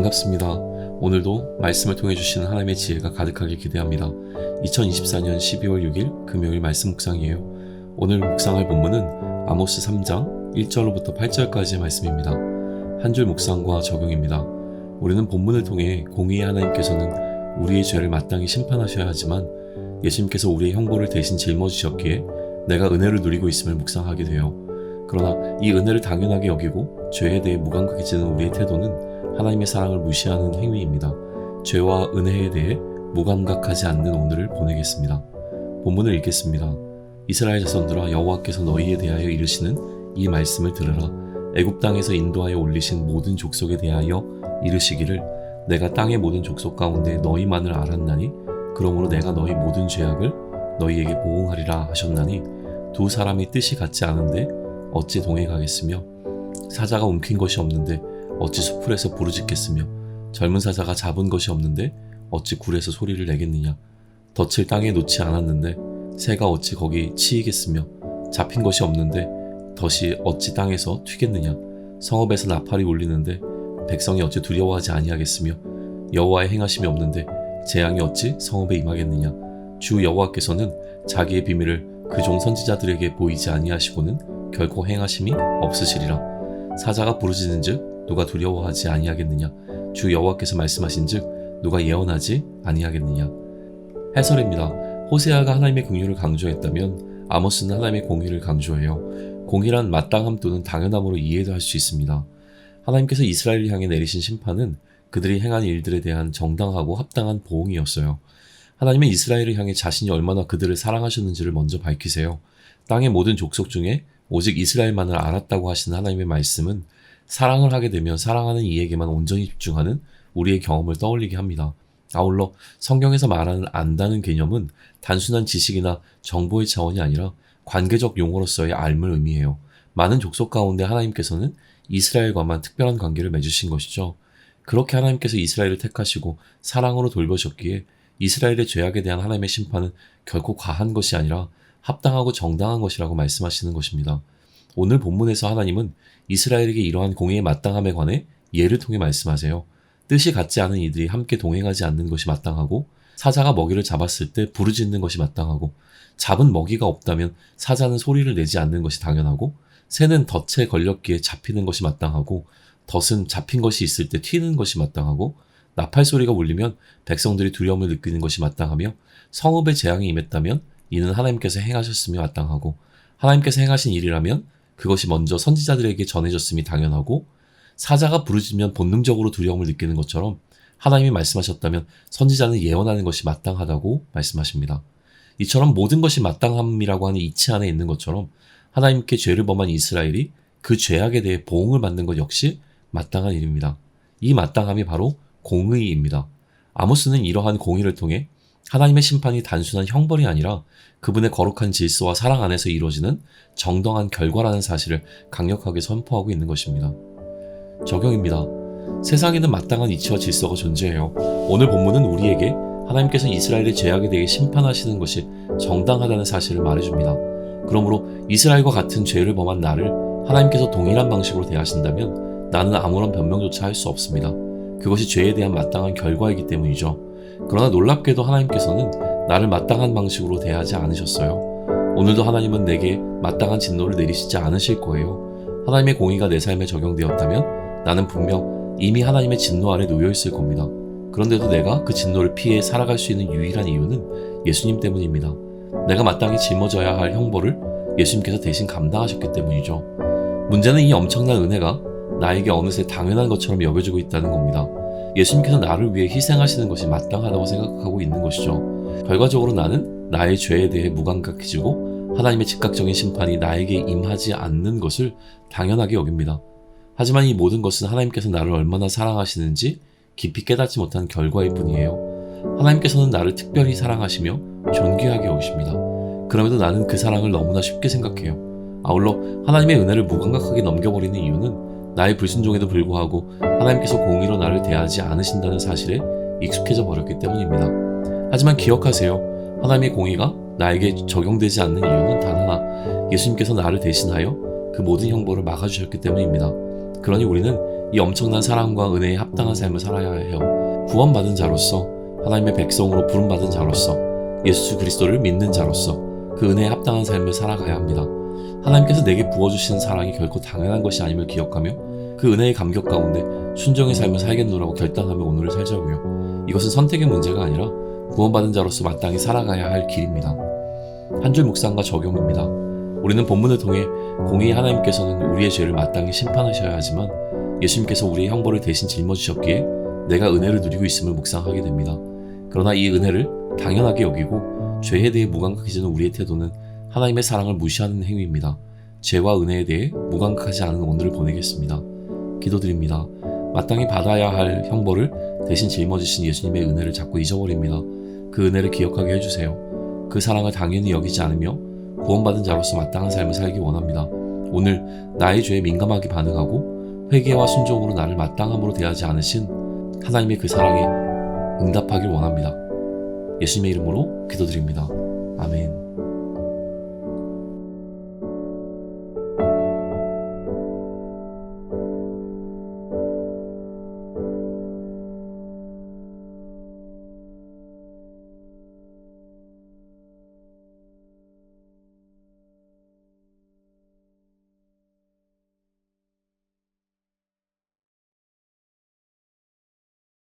반갑습니다. 오늘도 말씀을 통해 주시는 하나님의 지혜가 가득하길 기대합니다. 2024년 12월 6일 금요일 말씀 묵상이에요. 오늘 묵상할 본문은 아모스 3장 1절로부터 8절까지의 말씀입니다. 한 줄 묵상과 적용입니다. 우리는 본문을 통해 공의의 하나님께서는 우리의 죄를 마땅히 심판하셔야 하지만 예수님께서 우리의 형벌을 대신 짊어지셨기에 내가 은혜를 누리고 있음을 묵상하게 돼요. 그러나 이 은혜를 당연하게 여기고 죄에 대해 무감각해지는 우리의 태도는 하나님의 사랑을 무시하는 행위입니다. 죄와 은혜에 대해 무감각하지 않는 오늘을 보내겠습니다. 본문을 읽겠습니다. 이스라엘 자손들아, 여호와께서 너희에 대하여 이르시는 이 말씀을 들으라. 애굽 땅에서 인도하여 올리신 모든 족속에 대하여 이르시기를 내가 땅의 모든 족속 가운데 너희만을 알았나니 그러므로 내가 너희 모든 죄악을 너희에게 보응하리라 하셨나니 두 사람이 뜻이 같지 않은데 어찌 동행하겠으며 사자가 움킨 것이 없는데 어찌 수풀에서 부르짖겠으며 젊은 사자가 잡은 것이 없는데 어찌 굴에서 소리를 내겠느냐. 덫을 땅에 놓지 않았는데 새가 어찌 거기 치이겠으며 잡힌 것이 없는데 덫이 어찌 땅에서 튀겠느냐. 성읍에서 나팔이 울리는데 백성이 어찌 두려워하지 아니하겠으며 여호와의 행하심이 없는데 재앙이 어찌 성읍에 임하겠느냐. 주 여호와께서는 자기의 비밀을 그 종 선지자들에게 보이지 아니하시고는 결코 행하심이 없으시리라. 사자가 부르짖은즉 누가 두려워하지 아니하겠느냐. 주 여호와께서 말씀하신즉 누가 예언하지 아니하겠느냐. 해설입니다. 호세아가 하나님의 긍휼을 강조했다면 아모스는 하나님의 공의를 강조해요. 공의란 마땅함 또는 당연함으로 이해도 할 수 있습니다. 하나님께서 이스라엘을 향해 내리신 심판은 그들이 행한 일들에 대한 정당하고 합당한 보응이었어요. 하나님은 이스라엘을 향해 자신이 얼마나 그들을 사랑하셨는지를 먼저 밝히세요. 땅의 모든 족속 중에 오직 이스라엘만을 알았다고 하시는 하나님의 말씀은 사랑을 하게 되면 사랑하는 이에게만 온전히 집중하는 우리의 경험을 떠올리게 합니다. 아울러 성경에서 말하는 안다는 개념은 단순한 지식이나 정보의 차원이 아니라 관계적 용어로서의 알을 의미해요. 많은 족속 가운데 하나님께서는 이스라엘과만 특별한 관계를 맺으신 것이죠. 그렇게 하나님께서 이스라엘을 택하시고 사랑으로 돌보셨기에 이스라엘의 죄악에 대한 하나님의 심판은 결코 과한 것이 아니라 합당하고 정당한 것이라고 말씀하시는 것입니다. 오늘 본문에서 하나님은 이스라엘에게 이러한 공의의 마땅함에 관해 예를 통해 말씀하세요. 뜻이 같지 않은 이들이 함께 동행하지 않는 것이 마땅하고 사자가 먹이를 잡았을 때 부르짖는 것이 마땅하고 잡은 먹이가 없다면 사자는 소리를 내지 않는 것이 당연하고 새는 덫에 걸렸기에 잡히는 것이 마땅하고 덫은 잡힌 것이 있을 때 튀는 것이 마땅하고 나팔 소리가 울리면 백성들이 두려움을 느끼는 것이 마땅하며 성읍에 재앙이 임했다면 이는 하나님께서 행하셨음이 마땅하고 하나님께서 행하신 일이라면 그것이 먼저 선지자들에게 전해졌음이 당연하고 사자가 부르짖으면 본능적으로 두려움을 느끼는 것처럼 하나님이 말씀하셨다면 선지자는 예언하는 것이 마땅하다고 말씀하십니다. 이처럼 모든 것이 마땅함이라고 하는 이치 안에 있는 것처럼 하나님께 죄를 범한 이스라엘이 그 죄악에 대해 보응을 받는 것 역시 마땅한 일입니다. 이 마땅함이 바로 공의입니다. 아모스는 이러한 공의를 통해 하나님의 심판이 단순한 형벌이 아니라 그분의 거룩한 질서와 사랑 안에서 이루어지는 정당한 결과라는 사실을 강력하게 선포하고 있는 것입니다. 적용입니다. 세상에는 마땅한 이치와 질서가 존재해요. 오늘 본문은 우리에게 하나님께서 이스라엘의 죄악에 대해 심판하시는 것이 정당하다는 사실을 말해줍니다. 그러므로 이스라엘과 같은 죄를 범한 나를 하나님께서 동일한 방식으로 대하신다면 나는 아무런 변명조차 할 수 없습니다. 그것이 죄에 대한 마땅한 결과이기 때문이죠. 그러나 놀랍게도 하나님께서는 나를 마땅한 방식으로 대하지 않으셨어요. 오늘도 하나님은 내게 마땅한 진노를 내리시지 않으실 거예요. 하나님의 공의가 내 삶에 적용되었다면 나는 분명 이미 하나님의 진노 아래 놓여 있을 겁니다. 그런데도 내가 그 진노를 피해 살아갈 수 있는 유일한 이유는 예수님 때문입니다. 내가 마땅히 짊어져야 할 형벌을 예수님께서 대신 감당하셨기 때문이죠. 문제는 이 엄청난 은혜가 나에게 어느새 당연한 것처럼 여겨지고 있다는 겁니다. 예수님께서 나를 위해 희생하시는 것이 마땅하다고 생각하고 있는 것이죠. 결과적으로 나는 나의 죄에 대해 무감각해지고 하나님의 즉각적인 심판이 나에게 임하지 않는 것을 당연하게 여깁니다. 하지만 이 모든 것은 하나님께서 나를 얼마나 사랑하시는지 깊이 깨닫지 못한 결과일 뿐이에요. 하나님께서는 나를 특별히 사랑하시며 존귀하게 여기십니다. 그럼에도 나는 그 사랑을 너무나 쉽게 생각해요. 아울러 하나님의 은혜를 무감각하게 넘겨버리는 이유는 나의 불순종에도 불구하고 하나님께서 공의로 나를 대하지 않으신다는 사실에 익숙해져 버렸기 때문입니다. 하지만 기억하세요. 하나님의 공의가 나에게 적용되지 않는 이유는 단 하나, 예수님께서 나를 대신하여 그 모든 형벌을 막아주셨기 때문입니다. 그러니 우리는 이 엄청난 사랑과 은혜에 합당한 삶을 살아야 해요. 구원받은 자로서, 하나님의 백성으로 부름받은 자로서, 예수 그리스도를 믿는 자로서 그 은혜에 합당한 삶을 살아가야 합니다. 하나님께서 내게 부어주신 사랑이 결코 당연한 것이 아님을 기억하며 그 은혜의 감격 가운데 순종의 삶을 살겠노라고 결단하며 오늘을 살자고요. 이것은 선택의 문제가 아니라 구원받은 자로서 마땅히 살아가야 할 길입니다. 한 줄 묵상과 적용입니다. 우리는 본문을 통해 공의의 하나님께서는 우리의 죄를 마땅히 심판하셔야 하지만 예수님께서 우리의 형벌을 대신 짊어지셨기에 내가 은혜를 누리고 있음을 묵상하게 됩니다. 그러나 이 은혜를 당연하게 여기고 죄에 대해 무감각해지는 우리의 태도는 하나님의 사랑을 무시하는 행위입니다. 죄와 은혜에 대해 무감각하지 않은 오늘을 보내겠습니다. 기도드립니다. 마땅히 받아야 할 형벌을 대신 짊어지신 예수님의 은혜를 자꾸 잊어버립니다. 그 은혜를 기억하게 해주세요. 그 사랑을 당연히 여기지 않으며 구원받은 자로서 마땅한 삶을 살기 원합니다. 오늘 나의 죄에 민감하게 반응하고 회개와 순종으로 나를 마땅함으로 대하지 않으신 하나님의 그 사랑에 응답하길 원합니다. 예수님의 이름으로 기도드립니다.